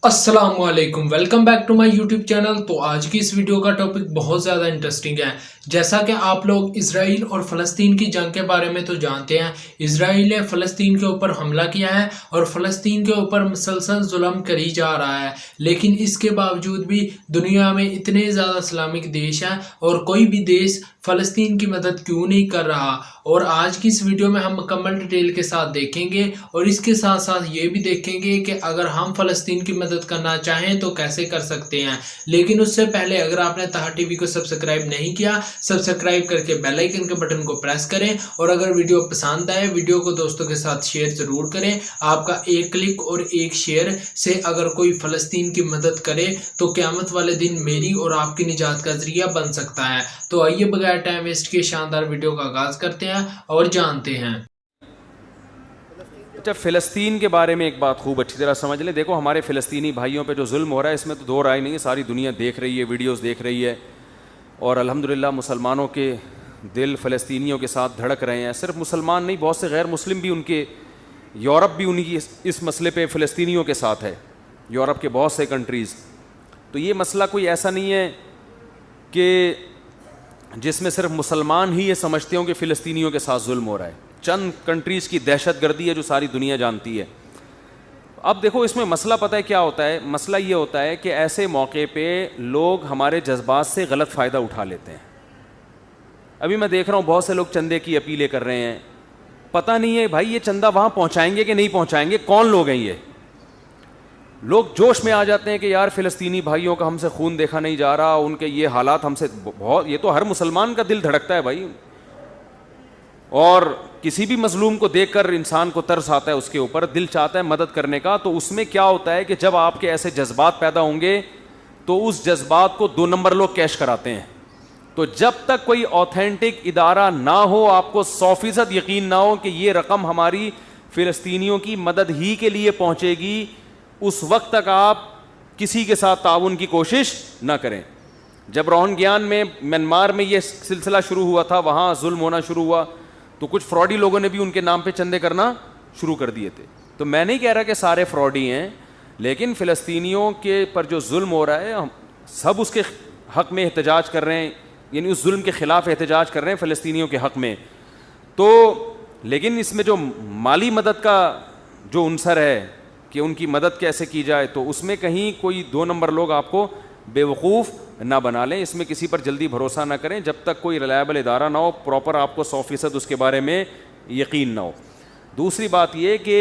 अस्सलाम वालेकुम, welcome back to my YouTube channel. तो आज की इस वीडियो का टॉपिक बहुत ज़्यादा इंटरेस्टिंग है। जैसा कि आप लोग इसराइल और फ़लस्तीन की जंग के बारे में तो जानते हैं। इसराइल ने फ़लस्तीन के ऊपर हमला किया है और फ़लस्तीन के ऊपर मुसलसल जुल्म करी जा रहा है, लेकिन इसके बावजूद भी दुनिया में इतने ज़्यादा इस्लामिक देश हैं और कोई भी देश फ़लस्तीन की मदद क्यों नहीं कर रहा। और आज की इस वीडियो में हम मुकम्मल डिटेल के साथ देखेंगे और इसके साथ साथ ये भी देखेंगे कि अगर हम फ़लस्तीन की मदद करना चाहें तो कैसे कर सकते हैं। लेकिन उससे पहले अगर आपने ताहा टीवी को सब्सक्राइब नहीं किया, सब्सक्राइब करके बेल आइकन के बटन को प्रेस करें और अगर वीडियो पसंद आए वीडियो को दोस्तों के साथ शेयर ज़रूर करें। आपका एक क्लिक और एक शेयर से अगर कोई फ़लस्तीन की मदद करे तो क़यामत वाले दिन मेरी और आपकी निजात का ज़रिया बन सकता है। तो आइए बगैर टाइम वेस्ट किए शानदार वीडियो का आगाज़ करते हैं और जानते हैं। अच्छा, फ़िलिस्तीन के बारे में एक बात खूब अच्छी तरह समझ लें। देखो, हमारे फ़िलिस्तीनी भाइयों पे जो जुल्म हो रहा है इसमें तो दो राय नहीं है, सारी दुनिया देख रही है, वीडियोस देख रही है और अल्हम्दुलिल्लाह मुसलमानों के दिल फ़लस्तीनियों के साथ धड़क रहे हैं। सिर्फ मुसलमान नहीं, बहुत से गैर मुस्लिम भी उनके, यूरोप भी उन्हीं इस मसले पे फ़लस्तीनियों के साथ है, यूरोप के बहुत से कंट्रीज़। तो ये मसला कोई ऐसा नहीं है कि जिसमें सिर्फ मुसलमान ही ये समझते हों कि फ़िलिस्तीनियों के साथ जुल्म हो रहा है। चंद कंट्रीज़ की दहशतगर्दी है जो सारी दुनिया जानती है। अब देखो, इसमें मसला पता है क्या होता है? मसला ये होता है कि ऐसे मौके पे लोग हमारे जज्बात से गलत फ़ायदा उठा लेते हैं। अभी मैं देख रहा हूँ बहुत से लोग चंदे की अपीलें कर रहे हैं। पता नहीं है भाई ये चंदा वहाँ पहुँचाएंगे कि नहीं पहुँचाएंगे, कौन लोग हैं ये लोग। जोश में आ जाते हैं कि यार फ़िलिस्तीनी भाइयों का हमसे खून देखा नहीं जा रहा, उनके ये हालात हमसे बहुत, ये तो हर मुसलमान का दिल धड़कता है भाई। और किसी भी मजलूम को देखकर इंसान को तरस आता है, उसके ऊपर दिल चाहता है मदद करने का। तो उसमें क्या होता है कि जब आपके ऐसे जज्बात पैदा होंगे तो उस जज्बात को दो नंबर लोग कैश कराते हैं। तो जब तक कोई ऑथेंटिक इदारा ना हो, आपको 100% यकीन ना हो कि ये रकम हमारी फ़िलिस्तीनियों की मदद ही के लिए पहुँचेगी, उस वक्त तक आप किसी के साथ ताउन की कोशिश ना करें। जब रोहिंग्यान में, म्यांमार में ये सिलसिला शुरू हुआ था, वहाँ जुल्म होना शुरू हुआ, तो कुछ फ्रॉडी लोगों ने भी उनके नाम पे चंदे करना शुरू कर दिए थे। तो मैं नहीं कह रहा कि सारे फ्रॉडी हैं, लेकिन फ़िलिस्तीनियों के पर जो जुल्म हो रहा है, हम सब उसके हक़ में एहतजाज कर रहे हैं, यानी उस जुल्म के ख़िलाफ़ एहतजाज कर रहे हैं फ़िलिस्तीनियों के हक़ में। तो लेकिन इसमें जो माली मदद का जो उनसर है कि उनकी मदद कैसे की जाए, तो उसमें कहीं कोई दो नंबर लोग आपको बेवकूफ़ ना बना लें। इसमें किसी पर जल्दी भरोसा ना करें जब तक कोई रिलायबल इदारा ना हो, प्रॉपर आपको 100% उसके बारे में यकीन ना हो। दूसरी बात ये कि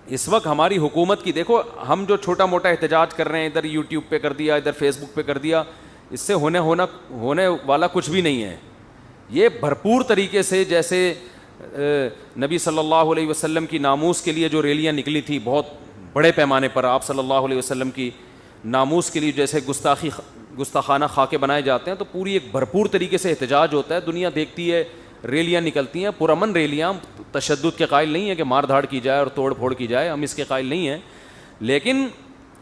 इस वक्त हमारी हुकूमत की, देखो हम जो छोटा मोटा एहतजाज कर रहे हैं, इधर यूट्यूब पे कर दिया, इधर फेसबुक पे कर दिया, इससे होने वाला कुछ भी नहीं है। ये भरपूर तरीके से, जैसे नबी सल्लल्लाहु अलैहि वसल्लम की नामूस के लिए जो रैलियाँ निकली थी बहुत बड़े पैमाने पर, आप सल्लल्लाहु अलैहि वसल्लम की नामूस के लिए जैसे गुस्ताखाना खाके बनाए जाते हैं, तो पूरी एक भरपूर तरीके से एहतजाज होता है, दुनिया देखती है, रैलियाँ निकलती हैं, पुरअमन रैलियाँ। तशद्दुद के कायल नहीं है कि मार धाड़ की जाए और तोड़ फोड़ की जाए, हम इसके कायल नहीं हैं, लेकिन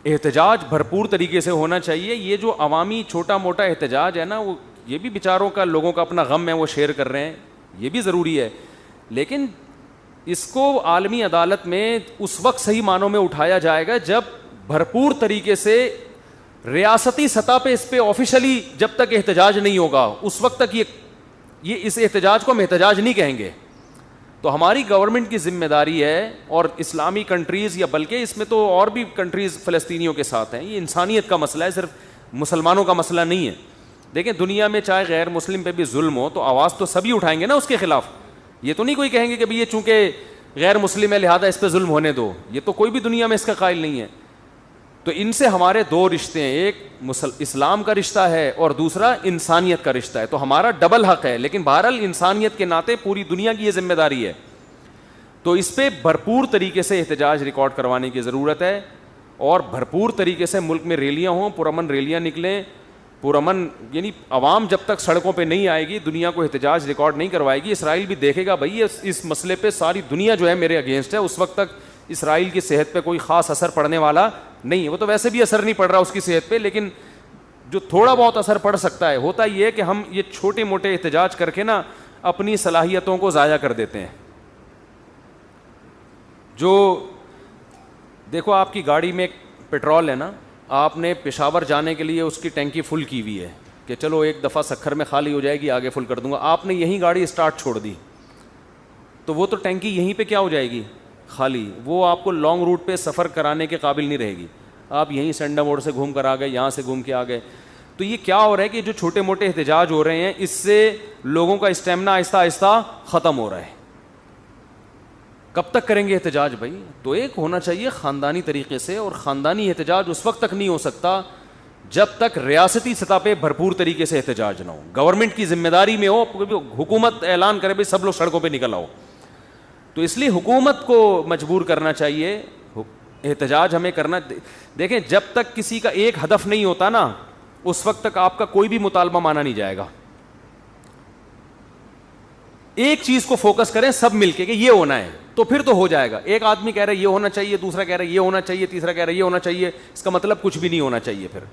एहतजाज भरपूर तरीके से होना चाहिए। ये जो अवामी छोटा मोटा एहतजाज है ना, वो ये भी बेचारों का, लोगों का अपना गम है, वो शेयर कर रहे हैं, ये भी ज़रूरी है, लेकिन इसको आलमी अदालत में उस वक्त सही मानों में उठाया जाएगा जब भरपूर तरीके से रियासती सतह पे इस पे ऑफिशियली जब तक एहतजाज नहीं होगा, उस वक्त तक ये इस एहतजाज को हम एहतजाज नहीं कहेंगे। तो हमारी गवर्नमेंट की जिम्मेदारी है, और इस्लामी कंट्रीज़, या बल्कि इसमें तो और भी कंट्रीज़ फ़लस्तीनियों के साथ हैं, ये इंसानियत का मसला है, सिर्फ मुसलमानों का मसला नहीं है। देखें, दुनिया में चाहे गैर मुस्लिम पे भी जुल्म हो तो आवाज़ तो सभी उठाएंगे ना उसके ख़िलाफ़। ये तो नहीं कोई कहेंगे कि भाई ये चूँकि गैर मुस्लिम है लिहाजा इस पर जुल्म होने दो, ये तो कोई भी दुनिया में इसका कायल नहीं है। तो इनसे हमारे दो रिश्ते हैं, एक इस्लाम का रिश्ता है और दूसरा इंसानियत का रिश्ता है। तो हमारा डबल हक है, लेकिन बहरहाल इंसानियत के नाते पूरी दुनिया की ये जिम्मेदारी है। तो इस पर भरपूर तरीके से एहतजाज रिकॉर्ड करवाने की ज़रूरत है और भरपूर तरीके से मुल्क में रैलियाँ हों, पुरअमन रैलियाँ निकलें। पुरअमन यानी अवाम जब तक सड़कों पे नहीं आएगी, दुनिया को एहतजाज रिकॉर्ड नहीं करवाएगी, इसराइल भी देखेगा भाई इस मसले पे सारी दुनिया जो है मेरे अगेंस्ट है, उस वक्त तक इसराइल की सेहत पे कोई ख़ास असर पड़ने वाला नहीं है। वो तो वैसे भी असर नहीं पड़ रहा उसकी सेहत पे, लेकिन जो थोड़ा बहुत असर पड़ सकता है, होता ये है कि हम ये छोटे मोटे एहतजाज करके ना अपनी सलाहियतों को ज़ाया कर देते हैं। जो देखो, आपकी गाड़ी में पेट्रोल है ना, आपने पेशावर जाने के लिए उसकी टैंकी फुल की हुई है कि चलो एक दफ़ा सखर में खाली हो जाएगी, आगे फुल कर दूंगा, आपने यहीं गाड़ी स्टार्ट छोड़ दी तो वो तो टैंकी यहीं पे क्या हो जाएगी, खाली। वो आपको लॉन्ग रूट पे सफ़र कराने के काबिल नहीं रहेगी। आप यहीं सेंडा मोड़ से घूम कर आ गए, यहाँ से घूम के आ गए। तो ये क्या हो रहा है कि जो छोटे मोटे एहतजाज हो रहे हैं, इससे लोगों का स्टेमिना आहिस्ता आहिस्ता ख़त्म हो रहा है। कब तक करेंगे एहतजाज भाई? तो एक होना चाहिए ख़ानदानी तरीके से, और ख़ानदानी एहतजाज उस वक्त तक नहीं हो सकता जब तक रियासती सतह पे भरपूर तरीके से एहतजाज ना हो, गवर्नमेंट की जिम्मेदारी में हो, हुकूमत ऐलान करे भाई सब लोग सड़कों पे निकल आओ। तो इसलिए हुकूमत को मजबूर करना चाहिए, एहतजाज हमें करना। देखें, जब तक किसी का एक हदफ नहीं होता ना, उस वक्त तक आपका कोई भी मुतालबा माना नहीं जाएगा। एक चीज को फोकस करें सब मिलके कि ये होना है, तो फिर तो हो जाएगा। एक आदमी कह रहा है ये होना चाहिए, दूसरा कह रहा है ये होना चाहिए, तीसरा कह रहा है ये होना चाहिए, इसका मतलब कुछ भी नहीं होना चाहिए। फिर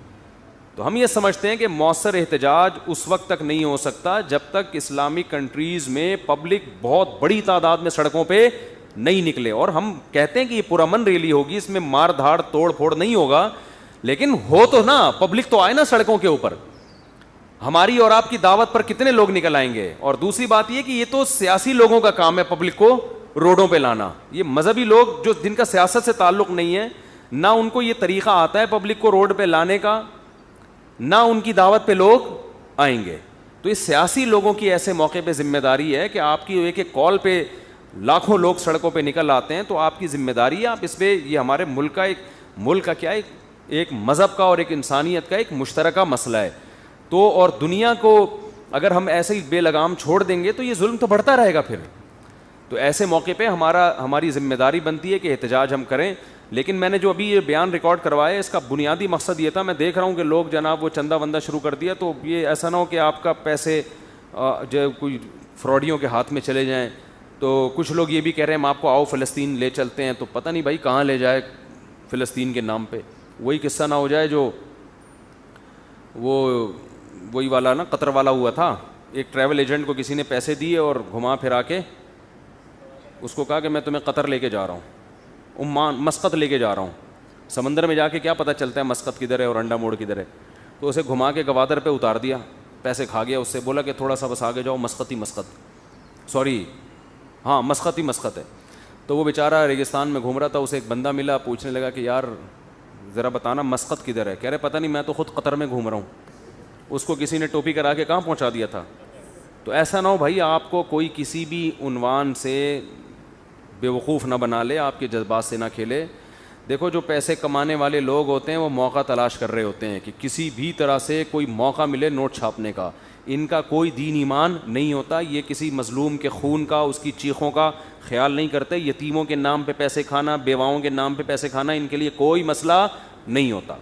तो हम ये समझते हैं कि मौसर एहतजाज उस वक्त तक नहीं हो सकता जब तक इस्लामिक कंट्रीज में पब्लिक बहुत बड़ी तादाद में सड़कों पे नहीं निकले। और हम कहते हैं कि ये पुरअमन रैली होगी, इसमें मार धाड़ तोड़ फोड़ नहीं होगा, लेकिन हो तो ना, पब्लिक तो आए ना सड़कों के ऊपर। हमारी और आपकी दावत पर कितने लोग निकल आएंगे? और दूसरी बात ये कि ये तो सियासी लोगों का काम है पब्लिक को रोडों पे लाना। ये मजहबी लोग जो जिनका सियासत से ताल्लुक नहीं है, ना उनको ये तरीका आता है पब्लिक को रोड पे लाने का, ना उनकी दावत पे लोग आएंगे। तो इस सियासी लोगों की ऐसे मौके पे जिम्मेदारी है कि आपकी एक एक कॉल पे लाखों लोग सड़कों पे निकल आते हैं, तो आपकी जिम्मेदारी है आप इस पे, ये हमारे मुल्क का एक मज़हब का और एक इंसानियत का एक मुश्तरका मसला है। तो और दुनिया को अगर हम ऐसे ही बेलगाम छोड़ देंगे तो ये जुल्म तो बढ़ता रहेगा फिर। तो ऐसे मौके पे हमारी जिम्मेदारी बनती है कि एहतजाज हम करें। लेकिन मैंने जो अभी ये बयान रिकॉर्ड करवाया है, इसका बुनियादी मकसद ये था, मैं देख रहा हूँ कि लोग जनाब वो चंदा वंदा शुरू कर दिया, तो ये ऐसा ना हो कि आपका पैसे जो कोई फ्रॉडियों के हाथ में चले जाएं। तो कुछ लोग ये भी कह रहे हैं हम आपको आओ फ़लस्तीन ले चलते हैं, तो पता नहीं भाई कहाँ ले जाए फ़लस्तीन के नाम पे। वही किस्सा ना हो जाए जो वही वाला ना, कतर वाला हुआ था। एक ट्रैवल एजेंट को किसी ने पैसे दिए और घुमा फिरा के उसको कहा कि मैं तुम्हें कतर लेके जा रहा हूँ, उम्मान मस्कत लेके जा रहा हूँ। समंदर में जाके क्या पता चलता है मस्कत किधर है और अंडा मोड़ किधर है। तो उसे घुमा के गवादर पे उतार दिया, पैसे खा गया। उससे बोला कि थोड़ा सा बस आगे जाओ, मस्कत ही मस्कत है। तो वो बेचारा रेगिस्तान में घूम रहा था, उसे एक बंदा मिला, पूछने लगा कि यार ज़रा बताना मस्कत किधर है। कह रहे पता नहीं, मैं तो ख़ुद कतर में घूम रहा हूँ। उसको किसी ने टोपी करा के कहाँ पहुँचा दिया था। तो ऐसा ना हो भाई, आपको कोई किसी भी उन्वान से बेवकूफ़ ना बना ले, आपके जज्बात से ना खेले। देखो, जो पैसे कमाने वाले लोग होते हैं वो मौका तलाश कर रहे होते हैं कि किसी भी तरह से कोई मौका मिले नोट छापने का। इनका कोई दीन ईमान नहीं होता। ये किसी मजलूम के खून का, उसकी चीखों का ख्याल नहीं करते। यतीमों के नाम पे पैसे खाना, बेवाओं के नाम पे पैसे खाना, इनके लिए कोई मसला नहीं होता।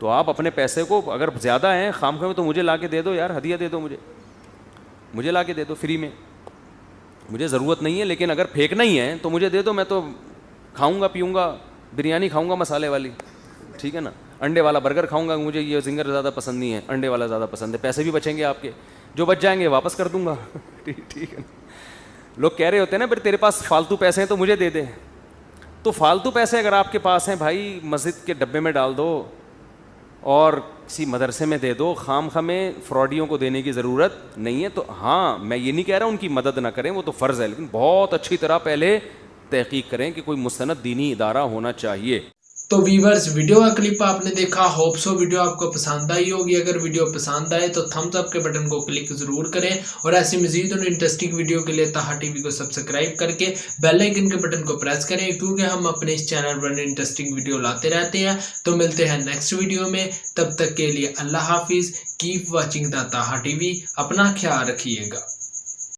तो आप अपने पैसे को अगर ज़्यादा हैं खामखा में, तो मुझे ला के दे दो यार, हदिया दे दो, मुझे ला के दे दो फ्री में। मुझे ज़रूरत नहीं है, लेकिन अगर फेंकना ही है तो मुझे दे दो, मैं तो खाऊंगा पीऊँगा, बिरयानी खाऊंगा मसाले वाली, ठीक है ना। अंडे वाला बर्गर खाऊंगा, मुझे ये जिंगर ज़्यादा पसंद नहीं है, अंडे वाला ज़्यादा पसंद है। पैसे भी बचेंगे आपके, जो बच जाएंगे वापस कर दूंगा। ठीक है ना। लोग कह रहे होते हैं ना, फिर तेरे पास फालतू पैसे हैं तो मुझे दे दे। तो फालतू पैसे अगर आपके पास हैं भाई, मस्जिद के डब्बे में डाल दो और किसी मदरसे में दे दो। खामखा में फ्रॉडियों को देने की ज़रूरत नहीं है। तो हाँ, मैं ये नहीं कह रहा उनकी मदद ना करें, वो तो फ़र्ज़ है, लेकिन बहुत अच्छी तरह पहले तहकीक करें कि कोई मुस्तनद दीनी इदारा होना चाहिए। तो व्यूअर्स, वीडियो का क्लिप आपने देखा, होप सो वीडियो आपको पसंद आई होगी। अगर वीडियो पसंद आए तो थम्स अप के बटन को क्लिक जरूर करें, और ऐसी मजीद और इंटरेस्टिंग वीडियो के लिए ताहा टीवी को सब्सक्राइब करके बेल आइकन के बटन को प्रेस करें, क्योंकि हम अपने इस चैनल पर इंटरेस्टिंग वीडियो लाते रहते हैं। तो मिलते हैं नेक्स्ट वीडियो में, तब तक के लिए अल्लाह हाफिज़। कीप वॉचिंग द ताहा टीवी। अपना ख्याल रखिएगा।